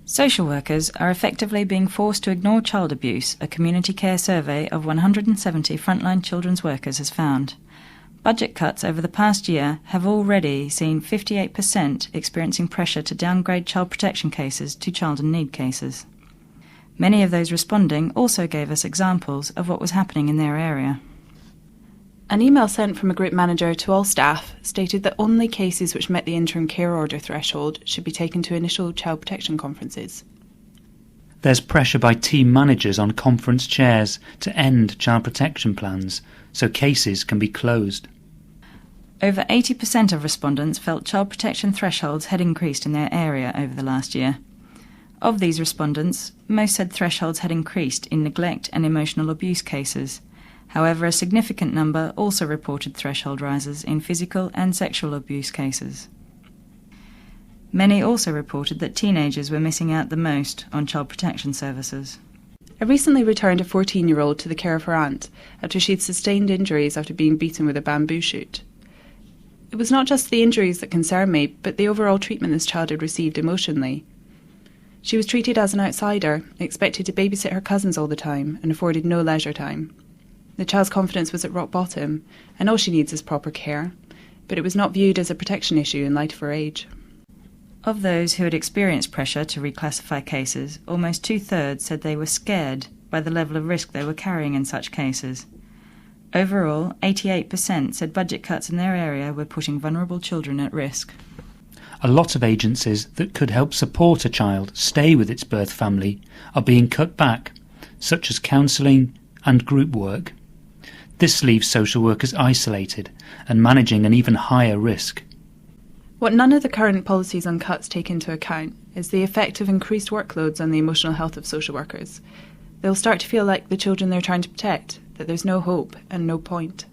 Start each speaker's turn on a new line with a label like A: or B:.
A: Social workers are effectively being forced to ignore child abuse, a community care survey of 170 frontline children's workers has found. Budget cuts over the past year have already seen 58% experiencing pressure to downgrade child protection cases to child in need cases. Many of those responding also gave us examples of what was happening in their area.
B: An email sent from a group manager to all staff stated that only cases which met the interim care order threshold should be taken to initial child protection conferences.
C: There's pressure by team managers on conference chairs to end child protection plans, so cases can be closed.
A: Over 80% of respondents felt child protection thresholds had increased in their area over the last year. Of these respondents, most said thresholds had increased in neglect and emotional abuse cases. However, a significant number also reported threshold rises in physical and sexual abuse cases. Many also reported that teenagers were missing out the most on child protection services.
B: I recently returned a 14-year-old to the care of her aunt after she'd sustained injuries after being beaten with a bamboo shoot. It was not just the injuries that concerned me, but the overall treatment this child had received emotionally. She was treated as an outsider, expected to babysit her cousins all the time, and afforded no leisure time. The child's confidence was at rock bottom, and all she needs is proper care, but it was not viewed as a protection issue in light of her age.
A: Of those who had experienced pressure to reclassify cases, almost 2/3 said they were scared by the level of risk they were carrying in such cases. Overall, 88% said budget cuts in their area were putting vulnerable children at risk.
C: A lot of agencies that could help support a child stay with its birth family are being cut back, such as counselling and group work. This leaves social workers isolated and managing an even higher risk.
B: What none of the current policies on cuts take into account is the effect of increased workloads on the emotional health of social workers. They'll start to feel like the children they're trying to protect, that there's no hope and no point.